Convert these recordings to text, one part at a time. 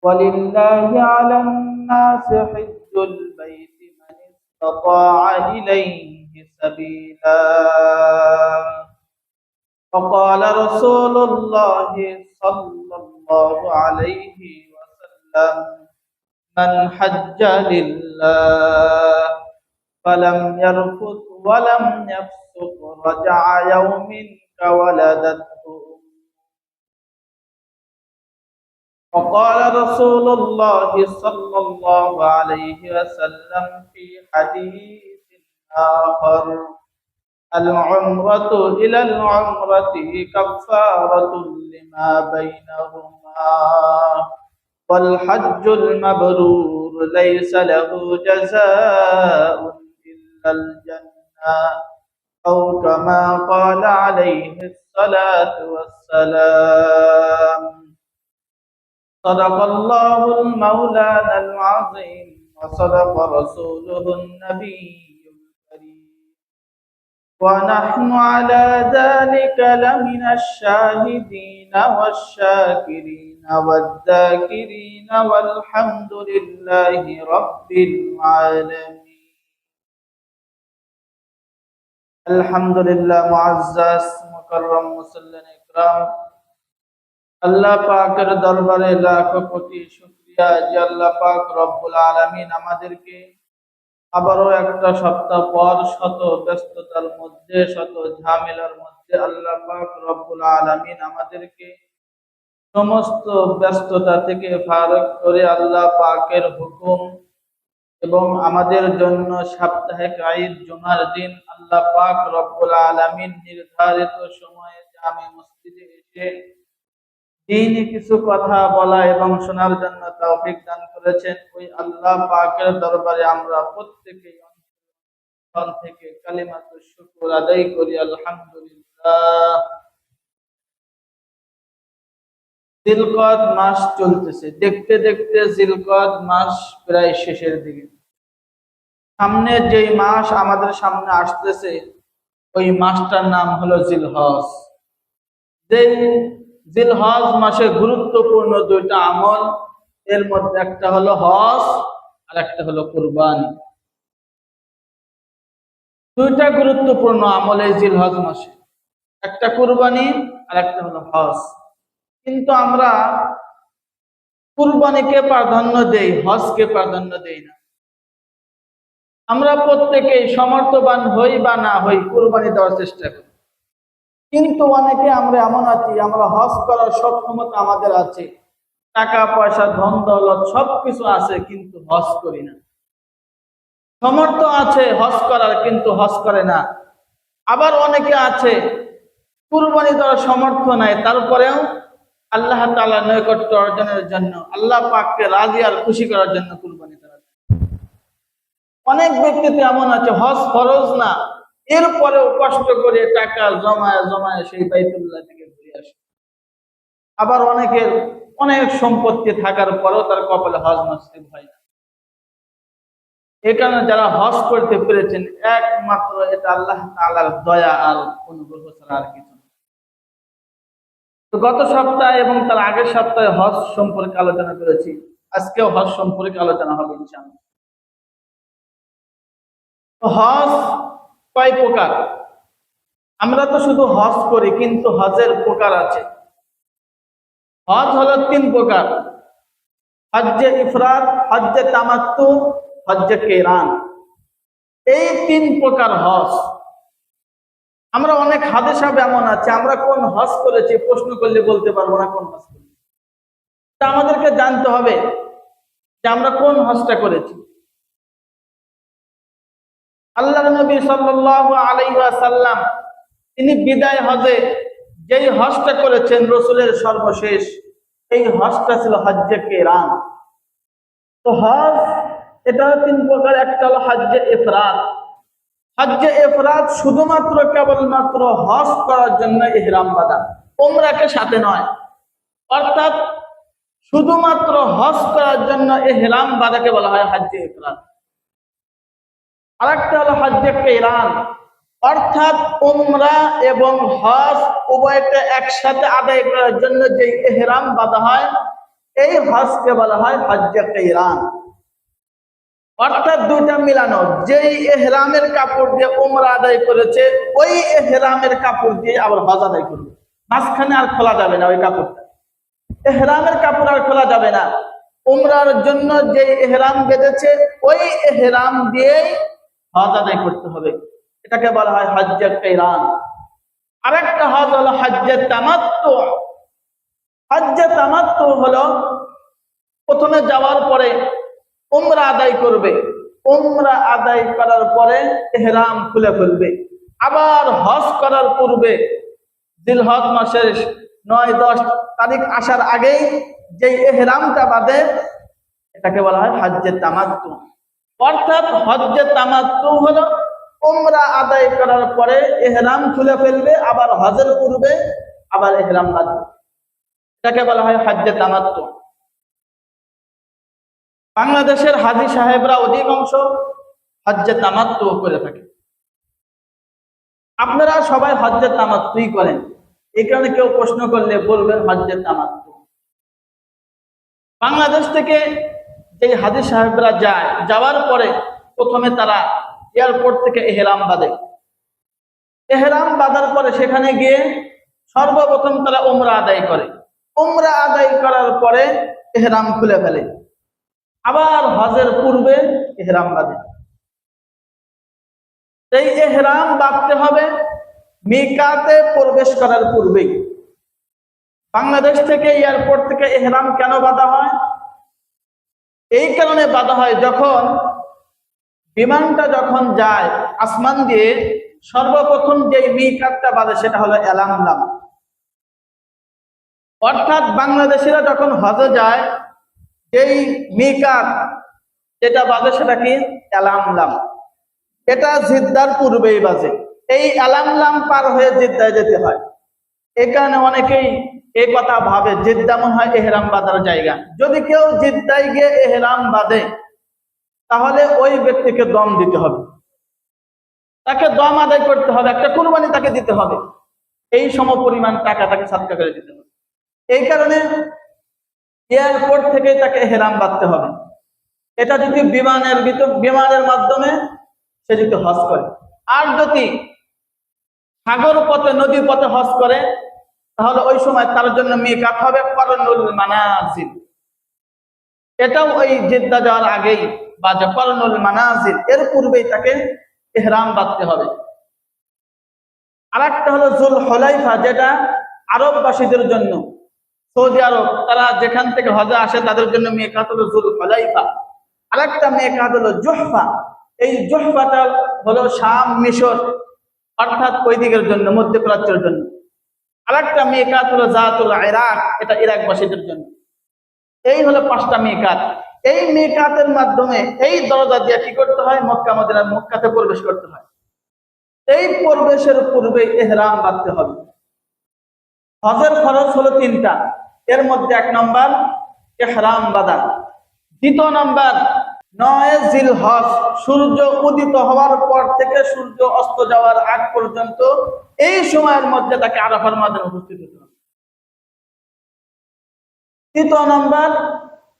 ولله على الناس حج البيت من استطاع إليه سبيلا وقال رسول الله صلى الله عليه وسلم من حج لله فلم يرفث ولم يفسق رجع يوم كولدته. وقال رسول الله صلى الله عليه وسلم في حديث آخر العمرة إلى العمرة كفارة لما بينهما والحج المبرور ليس له جزاء إلا الجنة أو كما قال عليه الصلاة والسلام. صدق الله المولانا العظيم وصدق رسوله النبي الكريم ونحن على ذلك لمن الشاهدين والشاكرين والذاكرين والحمد لله رب العالمين. الحمد لله معزز مكرم মুসল্লিন ইকরাম, আল্লাহ পাকের দরবারে লাখো কোটি শুকরিয়া যে আল্লাহ পাক রব্বুল আলামিন আমাদেরকে আবারও একটা সপ্তাহ পর শত ব্যস্ততার মধ্যে শত ঝামেলার মধ্যে আল্লাহ পাক রব্বুল আলামিন আমাদেরকে সমস্ত ব্যস্ততা থেকে ফারাক করে আল্লাহ পাকের হুকুম এবং আমাদের জন্য সাপ্তাহিক ঈদ জুমার দিন আল্লাহ পাক রব্বুল আলামিন নির্ধারিত সময়ে জামে মসজিদে এসে দ্বীনি কিছু কথা বলা এবং শোনার জন্য তৌফিক দান করেছেন। ওই আল্লাহ পাকের দরবারে আমরা প্রত্যেকেই অন্তর থেকে কালিমাতুশ শুকর আদায় করি আলহামদুলিল্লাহ। জিলকদ মাস চলতেছে, দেখতে দেখতে জিলকদ মাস প্রায় শেষের দিকে। সামনে যেই মাস আমাদের সামনে আসতেছে ওই মাসটার নাম হলো জিলহজ। যেই জিলহজ মাসে গুরুত্বপূর্ণ দুইটা আমল, এর মধ্যে একটা হলো হজ আর একটা হলো কুরবানি। দুইটা গুরুত্বপূর্ণ আমল এই জিলহজ মাসে, একটা কুরবানি আর একটা হলো হজ। কিন্তু আমরা কুরবানিকে প্রাধান্য দেই, হজকে প্রাধান্য দেই না। আমরা প্রত্যেকেই সমর্থবান হই বা না হই কুরবানি দেওয়ার চেষ্টা করি, কিন্তু অনেকে আমরা এমন আছি আমরা হজ করার সক্ষমতা আমাদের আছে, টাকা পয়সা ধন দৌলত সবকিছু আছে, কিন্তু হজ করি না। সমর্থ আছে হজ করার কিন্তু হজ করে না। আবার অনেকে আছে কুরবানি দেওয়ার সমর্থ নাই, তারপরেও আল্লাহ তাআলার নৈকট্য অর্জনের জন্য আল্লাহ পাককে রাজি আর খুশি করার জন্য কুরবানি করা। অনেক ব্যক্তিতে এমন আছে হজ ফরজ না, এরপরেও কষ্ট করে টাকা জমায় জমায় সেই বাইতুল্লাহ থেকে ঘুরে আসে। আবার অনেকের অনেক সম্পত্তি থাকার পরেও তার কপালে হজ নসিব হয় না। এই কারণে যারা হজ করতে পেরেছেন একমাত্র এটা আল্লাহ তাআলার দয়া আর অনুগ্রহ ছাড়া আর কিছু না। তো গত সপ্তাহে এবং তার আগের সপ্তাহে হজ সম্পর্কে আলোচনা করেছি, আজকেও হজ সম্পর্কে আলোচনা হবে ইনশাআল্লাহ। তো হজ কয় প্রকার? আমরা তো শুধু হজ করি, কিন্তু হজের প্রকার আছে। হজ হলো 3 প্রকার: হজ্জে ইফরাদ, হজ্জে তামাত্তু, হজ্জে কিরান। এই 3 প্রকার হজ। আমরা অনেক হাদে সাহেব এমন আছে আমরা কোন হজ করেছি প্রশ্ন করলে বলতে পারবো না কোন হজ করেছি। তা আমাদেরকে জানতে হবে যে আমরা কোন হজটা করেছি। আল্লাহর নবী সাল্লাল্লাহু আলাইহি ওয়াসাল্লাম তিনি বিদায় হজে যেই হজটা করেছেন রাসূলের সর্বশেষ, এই হজটা ছিল হজ্জে কিরান। তো হজ এটা 3 প্রকার। একটা হলো হজ্জে ইফরাদ। হজ্জে ইফরাদ শুধুমাত্র কেবলমাত্র হজ করার জন্য ইহরাম বাঁধা, উমরাকে সাথে নয়। অর্থাৎ শুধুমাত্র হজ করার জন্য ইহরাম বাঁধাকে বলা হয় হজ্জে ইফরাদ। আরেকটা হলো হজ্জে কিরান, অর্থাৎ উমরা এবং হজ উভয়টা একসাথে আদায় করার জন্য যে ইহরাম বাঁধা হয়, এই হজকে বলা হয় হজ্জে কিরান। অর্থাৎ দুইটা মিলানো, যেই ইহরামের কাপড় দিয়ে উমরা আদায় করেছে ওই ইহরামের কাপড় দিয়ে আবার হজ আদায় করবে, মাঝখানে আর খোলা যাবে না ওই কাপড়টা, ইহরামের কাপড় আর খোলা যাবে না। উমরার জন্য যে ইহরাম বেঁধেছে ওই ইহরাম দিয়েই হজ আদায় করতে হবে, এটাকে বলা হয় হজ্জে কিরান। আরেকটা হজ হলো হজ্জে তামাত্তু। হজ্জে তামাত্তু হলো প্রথমে যাওয়ার পরে উমরা আদায় করবে, উমরা আদায় করার পরে ইহরাম খুলে ফেলবে, আবার হজ করার পূর্বে জিলহজ মাসের 9-10 তারিখ আসার আগেই যে ইহরামটা বাঁধে এটাকে বলা হয় হজ্জে তামাত্তু। অর্থাৎ হজ্জে তামাত্তু হলো উমরা আদায় করার পরে ইহরাম খুলে ফেলবে, আবার হজের পূর্বে আবার ইহরাম বাঁধবে, এটাকে বলা হয় হজ্জে তামাত্তু। বাংলাদেশের হাজী সাহেবরা অধিকাংশ হজ্জে তামাত্তু করে থাকে। আপনারা সবাই হজ্জে তামাত্তুই করেন, এই কারণে কেউ প্রশ্ন করলে বলবেন হজ্জে তামাত্তু। বাংলাদেশ থেকে যে হাজী সাহেবরা যায়, যাওয়ার পরে প্রথমে তারা এয়ারপোর্ট থেকে ইহরাম বাঁধে, ইহরাম বাঁধার পরে সেখানে গিয়ে সর্বপ্রথম তারা উমরা আদায় করে, উমরা আদায় করার পরে ইহরাম খুলে ফেলে, আবার হজের পূর্বে ইহরাম বাঁধে। এই ইহরাম বাঁধতে হবে মিকাতে প্রবেশ করার পূর্বেই। বাংলাদেশ থেকে এয়ারপোর্ট থেকে ইহরাম কেন বাঁধা হয়? এই কারণে বাঁধা হয়, যখন বিমানটা যখন যায় আসমান দিয়ে সর্বপ্রথম যে মিকাতটা বাঁধে সেটা হলো এলামলাম। অর্থাৎ বাংলাদেশিরা যখন হজে যায় যেই মিকাত যেটা বাজে সেটা কি এলামলাম, এটা জিদ্দার পূর্বেই বাজে। এই এলামলাম পার হয়ে জিদ্দায় যেতে হয়, এই কারণে অনেকেই এই কথা ভাবে জিদ্দা মনে হয় ইহরাম বাঁধার জায়গা। যদি কেউ জিদ্দায় গিয়ে ইহরাম বাঁধে তাহলে ওই ব্যক্তিকে দম দিতে হবে, তাকে দম আদায় করতে হবে, একটা কুরবানি তাকে দিতে হবে, এই সম পরিমাণ টাকা তাকে সাদকা করে দিতে হবে। এই কারণে এয়ারপোর্ট থেকে তাকে ইহরাম বাঁধতে হবে। এটা যদি বিমানের মাধ্যমে সে যদি হজ করে, আর যদি সাগর পথে নদী পথে হজ করে তাহলে ওই সময় তার জন্য মিকাত হবে করনুল মানাজিল। এটাও ওই জিদ্দা যাওয়ার আগেই বা যে করনুল মানাজিল এর পূর্বেই তাকে ইহরাম বাঁধতে হবে। আরেকটা হলো জুল হুলাইফা, যেটা আরববাসীদের জন্য, সৌদি আরব তারা যেখান থেকে হজে আসে তাদের জন্য মিকাত হলো জুল হুলাইফা। আরেকটা মিকাত হলো জুহফা। এই জুহফাটা হলো শাম মিশর অর্থাৎ ওই দিকের জন্য, মধ্যপ্রাচ্যের জন্য। আরেকটা মিকাত হলো জাতুল ইরাক, এটা ইরাকবাসীদের জন্য। এই হলো 5টা মিকাত। এই মিকাতের মাধ্যমে এই দরজা দিয়ে কি করতে হয়? মক্কা মদিনার মক্কাতে প্রবেশ করতে হয়। এই প্রবেশের পূর্বে ইহরাম বাঁধতে হবে। হজের ফরজ হলো 3টা, এর মধ্যে 1 নম্বর ইহরাম বাঁধা, 2 নম্বর 9 জিলহজ সূর্য উদিত হওয়ার পর থেকে সূর্য অস্ত যাওয়ার আগ পর্যন্ত এই সময়ের মধ্যে তাকে আরাফার ময়দানে উপস্থিত হতে হবে। 3 নম্বর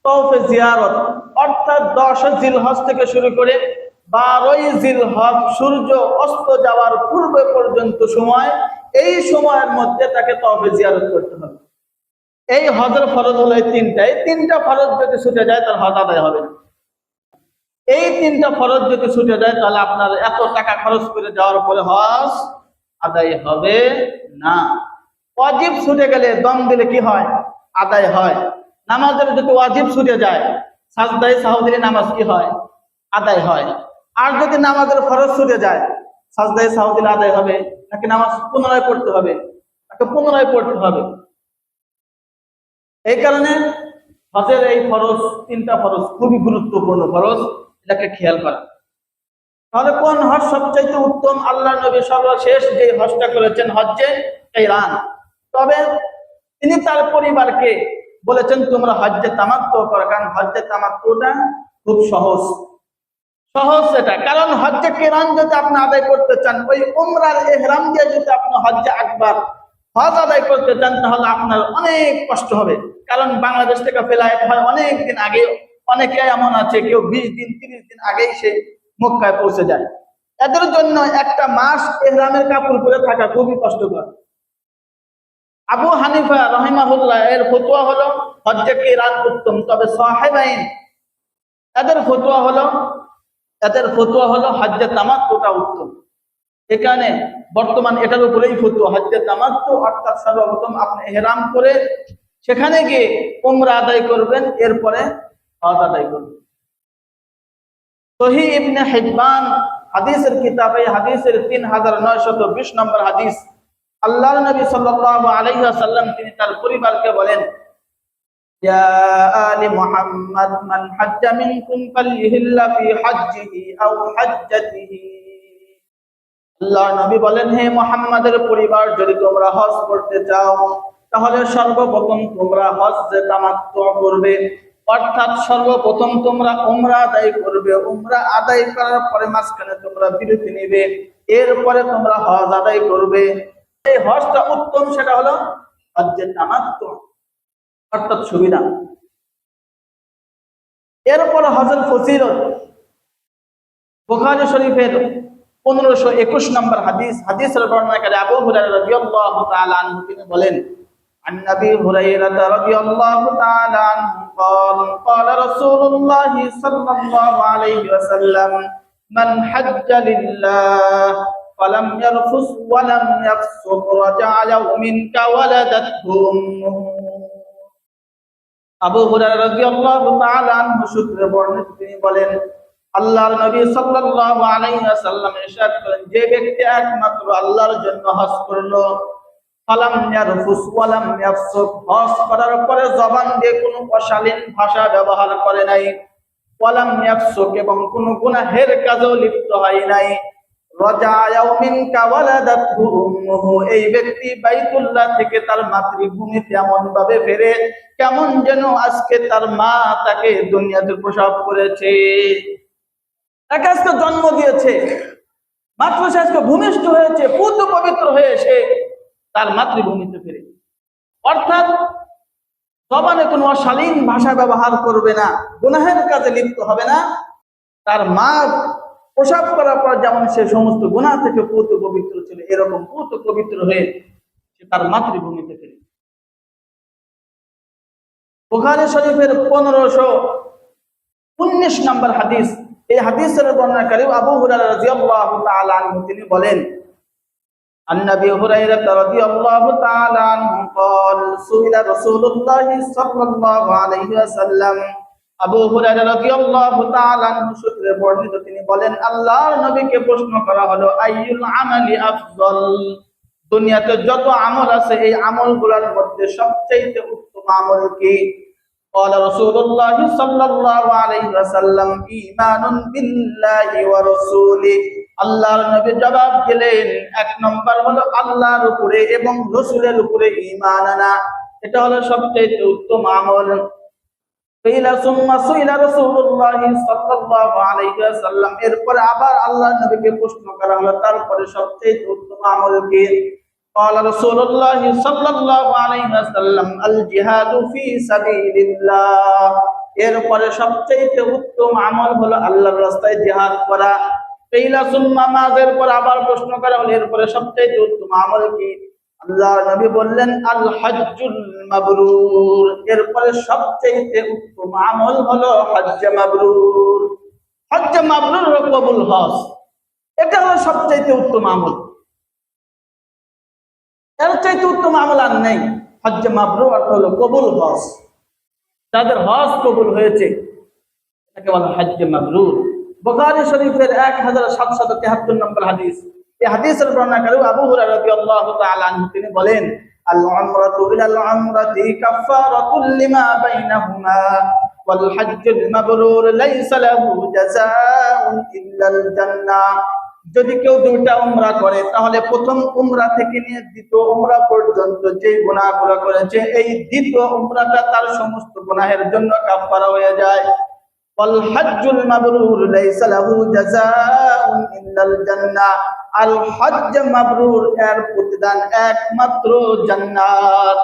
তওফে জিয়ারত, অর্থাৎ 10 জিলহজ থেকে শুরু করে 12 জিলহজ সূর্য অস্ত যাওয়ার পূর্বে পর্যন্ত সময়, এই সময়ের মধ্যে তাকে তওফে জিয়ারত করতে হবে। এই হজের ফরজ হলো এই 3টা। এই 3টা ফরজ যদি ছুটে যায় তাহলে হজ আদায় হবে না। এই 3টা ফরজ যদি ছুটে যায় তাহলে আপনার এত টাকা খরচ করে যাওয়ার পরে হজ আদায় হবে না। ওয়াজিব ছুটে গেলে দম দিলে কি হয়? আদায় হয়। নামাজের যদি ওয়াজিব ছুটে যায়, সাজদায়ে সাহু দিলে নামাজ কি হয়? আদায় হয়। আর যদি নামাজের ফরজ ছুটে যায়, সাজদায়ে সাহু দিলে আদায় হবে নাকি নামাজ পুনরায় পড়তে হবে? তাকে পুনরায় পড়তে হবে। এই কারণে হজের এই ফরজ, 3টা ফরজ খুবই গুরুত্বপূর্ণ ফরজ, এটাকে খেয়াল করা। তাহলে কোন হজ সবচাইতে উত্তম? আল্লাহর নবী সর্বশেষ যে হজটা করেছেন হজ্জে কিরান। তবে তিনি তার পরিবারকে বলেছেন তোমরা হজ্জে তামাত্তু করো, কারণ হজ্জে তামাত্তুটা খুব সহজ এটা। কারণ হজ্জে কিরান যদি আপনি আদায় করতে চান, ওই উমরার ইহরাম দিয়ে যদি আপনি হজ্জে আকবার হজ আদায় করতে চান তাহলে আপনার অনেক কষ্ট হবে, কারণ বাংলাদেশ থেকে ফ্লাইট হয় অনেক দিন আগে, অনেকে এমন আছে কেউ 20 দিন 30 দিন আগেই সে মক্কায় পৌঁছে যায়। এদের জন্য একটা মাস ইহরামের কাপড় পরে থাকা খুবই কষ্টকর। আবু হানিফা রহিমাহুল্লাহ এর ফতোয়া হলো হজ্জে কিরাত উত্তম, তবে সাহেবাইন এদের ফতোয়া হলো হজ্জে তামাত্তুটা উত্তম। এখানে বর্তমান এটার উপরেই ফতোয়া, হজ্জে তামাত্তু অর্থাৎ সর্বপ্রথম আপনি ইহরাম করে সেখানে গিয়ে উমরা আদায় করবেন, এরপরে হজ আদায় করবেন। সহিহ ইবনে হিব্বান হাদিসের কিতাবে হাদিসের 3920 নম্বর হাদিস, আল্লাহর নবী সাল্লাল্লাহু আলাইহি ওয়াসাল্লাম তিনি তার পরিবারকে বলেন, ইয়া আলি মুহাম্মদ মান হাজ্জা মিনকুম ফালইহিল্লা ফি হাজ্জিহি আও হাজ্জাতিহি। আল্লাহর নবী বলেন, হে মুহাম্মাদের পরিবার, যদি তোমরা হজ করতে চাও তাহলে সর্বপ্রথম তোমরা হজ্জে তামাত্তু করবে, অর্থাৎ সর্বপ্রথম তোমরা উমরা আদায় করবে। উমরা আদায় করার পরে মাঝখানে তোমরা বিরতি নেবে, এরপরে তোমরা হজ আদায় করবে। এই হজটা উত্তম, সেটা হলো হজ্জে তামাত্তু অর্থাৎ সুবিধা। এরপরে হজের ফজিলত, বুখারী শরীফের 1521 নম্বর হাদিস, হাদিসের বর্ণনাকারী আবু হুরায়রা রাদিয়াল্লাহু তাআলা আনহু তিনি বলেন, عن أبي هريرة رضي الله تعالى عنه قال قال رسول الله صلى الله عليه وسلم من حج لله فلم يرفث ولم يفسق رجع يوم كولدته أمه। আবু হুরায়রা রাদিয়াল্লাহু তাআলা আনহু সূত্রে বর্ণিত তিনি বলেন, আল্লাহর নবী সাল্লাল্লাহু আলাইহি ওয়াসাল্লাম ইরশাদ করেন, যে ব্যক্তি একমাত্র আল্লাহর জন্য হজ করলো, ফালাম ইয়ারফুস ওয়ালাম ইয়াফসুক, হজ করার পরে জবান দিয়ে কোনো অশালীন ভাষা ব্যবহার করে নাই, ওয়ালাম ইয়াফসুক এবং কোনো গুনাহের কাজেও লিপ্ত হয় নাই, রাজা ইয়াউমিন কাওয়ালাদাতহু উম্মুহু, এই ব্যক্তি বাইতুল্লাহ থেকে তার মাতৃভূমিতে এমন ভাবে ফেরে কেমন যেন আজকে তার মা তাকে দুনিয়াতে প্রসব করেছে, তাকে আজকে জন্ম দিয়েছে, মাত্র সে আজকে ভূমিষ্ঠ হয়েছে, পূত পবিত্র হয়ে সে তার মাতৃভূমিতে ফিরে। অর্থাৎ জবানে কোনো অশালীন ভাষা ব্যবহার করবে না, গুনাহের কাজে লিপ্ত হবে না। তার মা প্রসব করার পর যেমন সে সমস্ত গুনাহ থেকে পূত পবিত্র ছিল, এরকম পূত পবিত্র হয়ে সে তার মাতৃভূমিতে ফিরে। বুখারী শরীফের 1519 নম্বর হাদিস, এই হাদিসের বর্ণনাকারী আবু হুরায়রা রাদিয়াল্লাহু তাআলা আনহু তিনি বলেন, عن أبي هريرة رضي الله تعالى عنه قال سئل رسول الله صلى الله عليه وسلم। আবু হুরায়রা রাদিয়াল্লাহু তাআলা আনহু সূত্রে বর্ণিত তিনি বলেন, আল্লাহর নবীকে প্রশ্ন করা হলো, আইয়ুল আমালি আফদল, দুনিয়াতে যত আমল আছে এই আমলগুলোর মধ্যে সবচেয়ে উত্তম আমল কি? قال رسول الله صلى الله عليه وسلم ঈমানুন বিল্লাহি ওয়া রাসূলিহি, আল্লাহর নবী জবাব দিলেন, এক নম্বর হলো আল্লাহর উপরে এবং রাসূলের উপরে ঈমান আনা, এটা হলো সবচেয়ে উত্তম আমল। কিলা সুম্মা সুইলা রাসূলুল্লাহ সাল্লাল্লাহু আলাইহি ওয়াসাল্লাম, এরপর আবার আল্লাহর নবীকে প্রশ্ন করা হলো, তারপরে সবচেয়ে উত্তম আমল কি? قال رسول الله صلى الله عليه وسلم الجهاد في سبيل الله, এরপরে সবচেয়ে উত্তম আমল হলো আল্লাহর রাস্তায় জিহাদ করা। কিলা সুম্মা মাযের পর আবার প্রশ্ন করা হলো, এরপরে সবচেয়ে উত্তম আমল কি? আল্লাহর নবী বললেন আল হজ্জুল মাবরুর, এরপরে সবচেয়ে উত্তম আমল হলো হজ্জে মাবরুর। হজ্জে মাবরুর হলো কবুল হজ, এটা হলো সবচেয়ে উত্তম আমল, এর চাইতে উত্তম আমল আর নেই। হজ্জে মাবরুর অর্থ হলো কবুল হজ, তাদের হজ কবুল হয়েছে, এটাকে বলা হজ্জে মাবরুর। বুখারী শরীফের 1773 নম্বর হাদিস, এই হাদিসের বর্ণনাকারী আবু হুরায়রা রাদিয়াল্লাহু তাআলা আনহু তিনি বলেন, আল উমরাতু ইলাল উমরাতি কাফারাতুল লিমা বাইনাহুমা ওয়াল হজ্জুল মাবরুর লাইসা লাহু জাযাউন ইল্লাল জান্নাহ, যদি কেউ দুইটা উমরা করে তাহলে প্রথম উমরা থেকে নিয়ে দ্বিতীয় উমরা পর্যন্ত যে গুনাহগুলো করেছে এই দ্বিতীয় উমরাটা তার সমস্ত গুনাহের জন্য কাফারা হয়ে যায়। ওয়াল হজ্জুল মাবরুর লাইসা লাহু জাযাউন জাযাউন ইল্লাল জান্নাহ, আল হজ্জ মাবরুর এর প্রতিদান একমাত্র জান্নাত।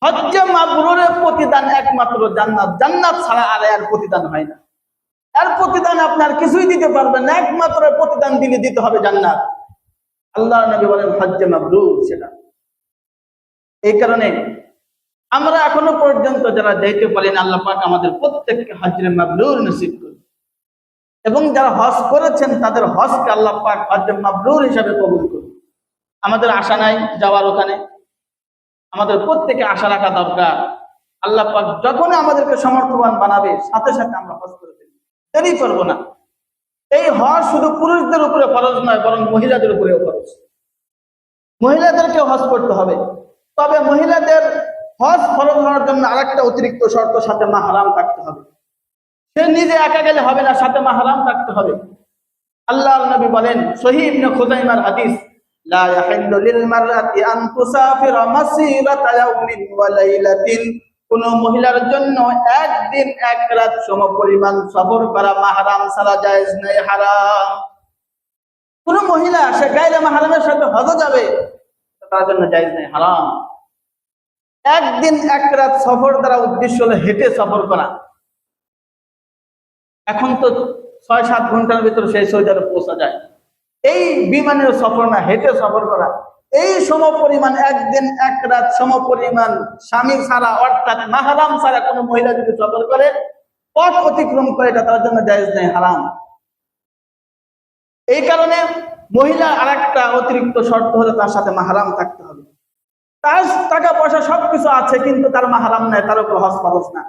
হজ্জ মাবরুরের প্রতিদান একমাত্র জান্নাত, জান্নাত ছাড়া আর এর প্রতিদান হয় না। এর প্রতিদান আপনার কিছুই দিতে পারবেন না, একমাত্র প্রতিদান দিতে হবে জান্নাত। আল্লাহর নবী বলেন হজ্জ মাবরুর সেটা। এই কারণে আমরা এখনো পর্যন্ত যারা যাইতে পারি না, আল্লাহ পাক আমাদের প্রত্যেককে হজ্জে মাবরুর নসিব করুন, এবং যারা হজ করেছেন তাদের হজকে আল্লাহ পাক হজ্জে মাবরুর হিসাবে কবুল করুন। আমাদের আশা নাই যাওয়ার ওখানে, আমাদের প্রত্যেকে আশা রাখা দরকার আল্লাহ পাক যখন আমাদেরকে সমর্থবান বানাবে সাথে সাথে আমরা হজ করে দেব, দেরি করবো না। এই হজ শুধু পুরুষদের উপরে ফরজ নয়, বরং মহিলাদের উপরেও ফরজ। মহিলাদেরকেও হজ করতে হবে, তবে মহিলাদের হজ ফরজ হওয়ার জন্য আরেকটা অতিরিক্ত শর্ত, সাথে মাহরাম থাকতে হবে। সে নিজে একা গেলে হবে না, সাথে মাহরাম থাকতে হবে। আল্লাহর নবী বলেন, সহিহ ইবনে খুযাইমার হাদিস, লা ইয়াহিল্লু লিল মারআতি আন তুসাফিরা মাসিরাতা ইয়াউমিন ওয়া লাইলাতিন, কোন মহিলার জন্য একদিন এক রাত সমপরিমাণ সফর করা মাহরাম ছাড়া জায়েজ নয়, হারাম। কোন মহিলা সে গায়রে মাহরামের সাথে হজ যাবে, তার জন্য জায়েজ নয়, হারাম। একদিন এক রাত সফর দ্বারা উদ্দেশ্য হলো হেঁটে সফর করা। এখন তো ৬-৭ ঘন্টার ভিতরে সেই সৌদি আরব পৌঁছা যায়। এই বিমানের সফর না, হেঁটে সফর করা, এই সমপরিমাণ একদিন এক রাত সমপরিমাণ স্বামী ছাড়া অর্থাৎ মাহরাম ছাড়া কোনো মহিলা যদি সফর করে, পথ অতিক্রম করে, এটা তার জন্য জায়েজ নেই, হারাম। এই কারণে মহিলা আরেকটা অতিরিক্ত শর্ত হলো তার সাথে মাহরাম থাকতে হবে। তার টাকা পয়সা সবকিছু আছে কিন্তু তার মাহরাম নাই, তার উপর হজ ফরজ না,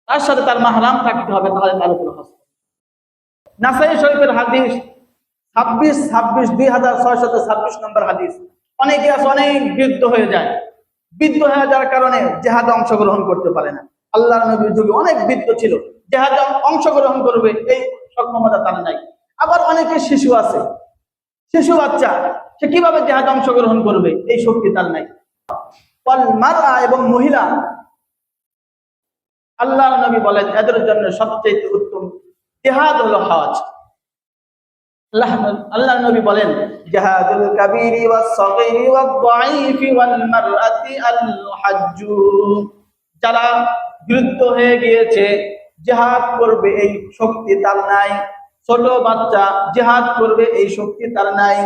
তার সাথে তার মাহরাম থাকতে হবে, তাহলে তার উপর হজ। নাসাই শরীফের হাদিস 2626 নম্বর হাদিস। অনেকে আছে অনেক বৃদ্ধ হয়ে যায়, বৃদ্ধ হয়ে যাওয়ার কারণে জিহাদে অংশগ্রহণ করতে পারে না। আল্লাহর নবীর যুগে অনেক বৃদ্ধ ছিল, জিহাদে অংশগ্রহণ করবে এই সক্ষমতা তার নাই। আবার অনেকে শিশু আছে, শিশু বাচ্চা, সে কিভাবে জিহাদে অংশগ্রহণ করবে এই শক্তি তার নাই। মারআ এবং মহিলা, আল্লাহর নবী বলেন এদের জন্য সবচেয়ে উত্তম জিহাদ হলো হজ। আল্লাহর নবী বলেন জিহাদুল কাবীরি ওয়াস সাগীরি ওয়াদ দাঈফি ওয়াল মারআতি আল হজ্জ, যারা বৃদ্ধ হয়ে গিয়েছে জিহাদ করবে এই শক্তি তার নাই, ছোট বাচ্চা জিহাদ করবে এই শক্তি তার নাই।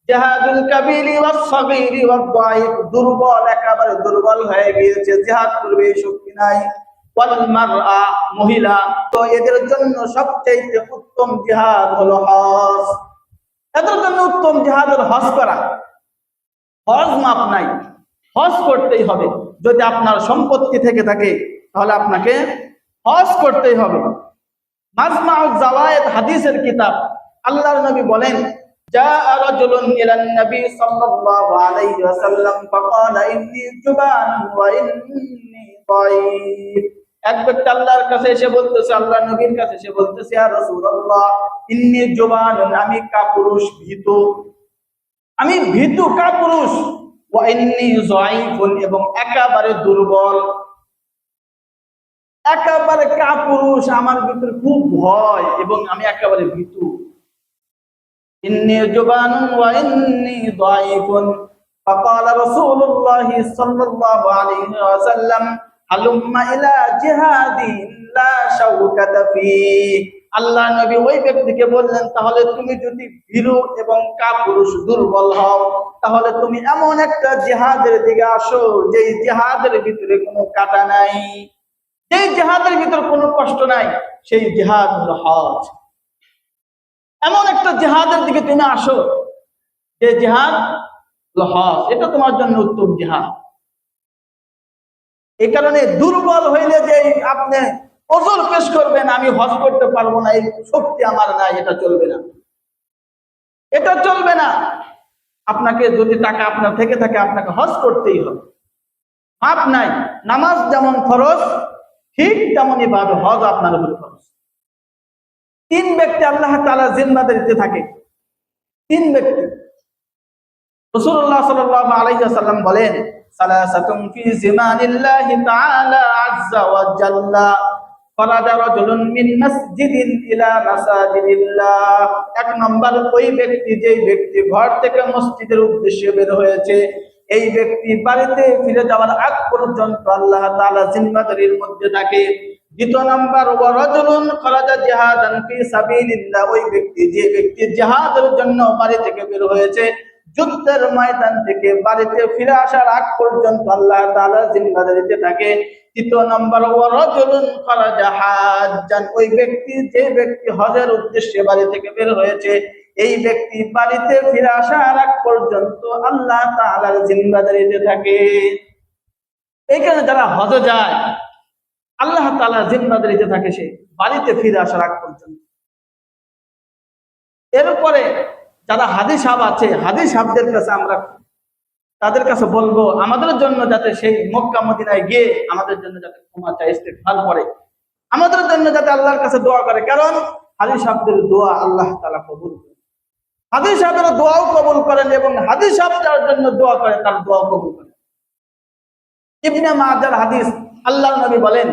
জিহাদুল কাবীরি ওয়াস সাগীরি ওয়াদ দাঈফ, দুর্বল, একেবারে দুর্বল হয়ে গিয়েছে, জিহাদ করবে এই শক্তি নাই। ওয়াল মারআ, মহিলা, তো এদের জন্য সবচেয়ে উত্তম জিহাদ হলো হজ। এদের জন্য উত্তম জিহাদ হলো হজ করা। হজ মাপ নাই, হজ করতেই হবে। যদি আপনার সম্পত্তি থেকে থাকে তাহলে আপনাকে হজ করতেই হবে। মাজমাউজ জাওয়ায়েদ হাদিসের কিতাব, আল্লাহর নবী বলেন জাআ রাজুলুন ইলান নবী সাল্লাল্লাহু আলাইহি ওয়াসাল্লাম ফাকালা ইন্নী জুবানুন ওয়া ইন্নী দাঈফ। এক ব্যক্তি আল্লাহর কাছে এসে বলতেছে, আল্লাহর নবীর কাছে এসে বলতেছে, ইয়া রাসূলুল্লাহ ইন্নী জুবানুন, আমি কাপুরুষ, ভীতু, আমি ভীতু কাপুরুষ, ওয়া ইন্নী যায়ীফুন, এবং একেবারে দুর্বল, একেবারে কাপুরুষ, আমার ভিতরে খুব ভয় এবং আমি একেবারে ভীতু। ইন্নী জুবানুন ওয়া ইন্নী যায়ীফুন। ফাকালা রাসূলুল্লাহ সাল্লাল্লাহু আলাইহি ওয়াসাল্লাম হালুম্মা ইলা জিহাদিন লা শাওকাতা ফি। আল্লাহ নবী ওই ব্যক্তিকে বললেন, তাহলে তুমি যদি ভীরু এবং কাপুরুষ, দুর্বল হও, তাহলে তুমি এমন একটা জিহাদের দিকে আসো যেই জিহাদের ভিতরে কোনো কাঁটা নাই, যেই জিহাদের ভিতরে কোনো কষ্ট নাই, সেই জিহাদ হলো হজ। এমন একটা জিহাদের দিকে তুমি আসো যে জিহাদ হলো হজ, এটা তোমার জন্য উত্তম জিহাদ। এই কারণে দুর্বল হইলে যে আপনি ওজর পেশ করবেন, আমি হজ করতে পারবো না, এই শক্তি আমার নাই, এটা চলবে না, এটা চলবে না। আপনাকে যদি টাকা আপনার থেকে থাকে আপনাকে হজ করতেই হবে, মাপ নাই। নামাজ যেমন ফরজ ঠিক তেমনই ভাবে হজ আপনার উপর ফরজ। 3 ব্যক্তি আল্লাহ তাআলা জিম্মাদারিতে থাকে, 3 ব্যক্তি। রাসূলুল্লাহ সাল্লাল্লাহু আলাইহি ওয়াসাল্লাম বলেন সালাসাতুন ফি জিমানিল্লাহি তাআলা আযজা ওয়া জাল্লা, ফারাজা রাজুলুন মিন মাসজিদিন ইলা মাসাজিদিল্লাহ। এক নম্বর, ওই ব্যক্তি, যেই ব্যক্তি ঘর থেকে মসজিদের উদ্দেশ্যে বের হয়েছে, এই ব্যক্তি বাড়িতে ফিরে যাওয়ার আগ পর্যন্ত আল্লাহ তাআলা জিম্মাদারির মধ্যে থাকে। দ্বিতীয় নাম্বার, ওয়া রাজুলুন খারাজা জিহাদান ফি সাবিলিল্লাহ। ওই ব্যক্তি, যে ব্যক্তি জিহাদের জন্য বাড়ি থেকে বের হয়েছে, যুদ্ধের ময়দান থেকে বাড়িতে ফিরে আসার আগ পর্যন্ত আল্লাহ তাআলা জিম্মাদারিতে থাকে। তৃতীয় নম্বর, ওয়া রাজুলুন খারাজা হাজ্জান। ওই ব্যক্তি, যে ব্যক্তি হজের উদ্দেশ্যে বাড়ি থেকে বের হয়েছে, এই ব্যক্তি বাড়িতে ফিরে আসার আগ পর্যন্ত আল্লাহ তাআলার জিম্মাদারিতে থাকে। এখানে যারা হজে যায়, আল্লাহ তাআলার জিম্মাদারিতে থাকে সে বাড়িতে ফিরে আসার আগ পর্যন্ত। এরপরে যারা হাদী সাহেব আছে, হাদী সাহেবদের কাছে আমরা তাদের কাছে বলবো আমাদের জন্য যাতে সেই মক্কা মদিনায় গিয়ে আমাদের জন্য যাতে ক্ষমা চায়, ইস্তেগফার করে, আমাদের জন্য যাতে আল্লাহর কাছে দোয়া করে। কারণ হাদী সাহেবদের দোয়া আল্লাহ তাআলা কবুল করেন, হাদী সাহেবের দোয়াও কবুল করেন, এবং হাদী সাহেব যার জন্য দোয়া করে তার দোয়াও কবুল করেন। ইবনে মাজার হাদিস, আল্লাহর নবী বলেন,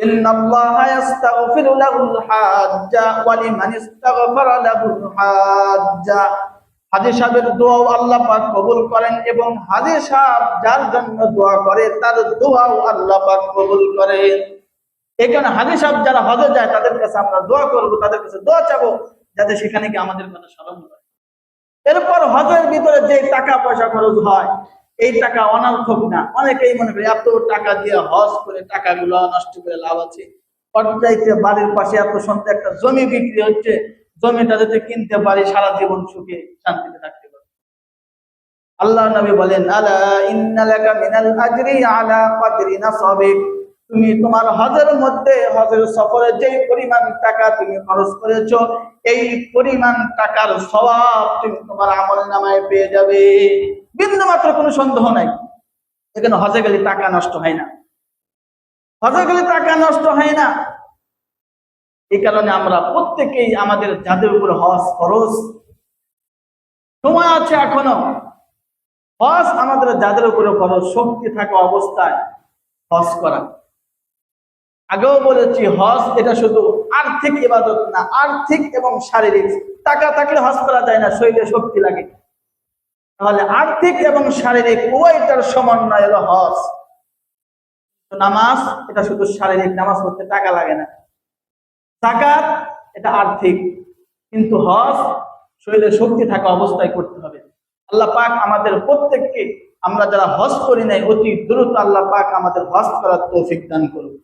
ইন্নাল্লাহা ইস্তাগফিরু লাহুল হাজ্জা ওয়া লিমান ইস্তাগফারা লাহুল হাজ্জা। হাজী সাহেবের দোয়াও আল্লাহ পাক কবুল করেন, এবং হাজী সাহেব যার জন্য দোয়া করে তার দোয়াও আল্লাহ পাক কবুল করেন। এই কারণে হাজী সাহেব যারা হজে যায় তাদের কাছে আমরা দোয়া করব, তাদের কাছে দোয়া চাবো যাতে সেখানে গিয়ে আমাদের কথা স্মরণ করে। এরপর হজের ভিতরে যে টাকা পয়সা খরচ হয়, এই টাকা অনর্থক না। অনেকেই মনে করে এত টাকা দিয়ে হজ করে টাকাগুলো নষ্ট করে লাভ আছে। পর্যায়তে বাড়ির পাশে এত সুন্দর একটা জমি বিক্রি হচ্ছে, জমিটা যাতে কিনতে পারি সারা জীবন সুখে শান্তিতে থাকতে পারি। আল্লাহ নবী বলেন, আলা ইন্না লাকা মিনাল আজরি আলা কদরি নাসাবিক। তুমি তোমার হজের মধ্যে, হজের সফরে যে পরিমাণ টাকা তুমি খরচ করেছো, এই পরিমাণ টাকার সওয়াব তুমি তোমার আমলনামায় পেয়ে যাবে। বিন্দু মাত্র কোনো সন্দেহ নাই। এখানে হজে গেলে টাকা নষ্ট হয় না, হজে গেলে টাকা নষ্ট হয় না। এই কারণে আমরা প্রত্যেকেই আমাদের যাদের উপর হজ খরচ, সময় আছে এখনো, হজ আমাদের যাদের উপরে খরচ, শক্তি থাকা অবস্থায় হজ করা। আগেও বলেছি, হজ এটা শুধু আর্থিক ইবাদত না, আর্থিক এবং শারীরিক। টাকা থাকলে হজ করা যায় না, শরীরে শক্তি লাগে। তাহলে আর্থিক এবং শারীরিক উভয়টার সমন্বয় হলো হজ। নামাজ এটা শুধু শারীরিক, নামাজ পড়তে টাকা লাগে না। যাকাত এটা আর্থিক, কিন্তু হজ শরীরে শক্তি থাকা অবস্থায় করতে হবে। আল্লাহ পাক আমাদের প্রত্যেককে, আমরা যারা হজ করি নাই, অতি দ্রুত আল্লাহ পাক আমাদের হজ করার তৌফিক দান করুন।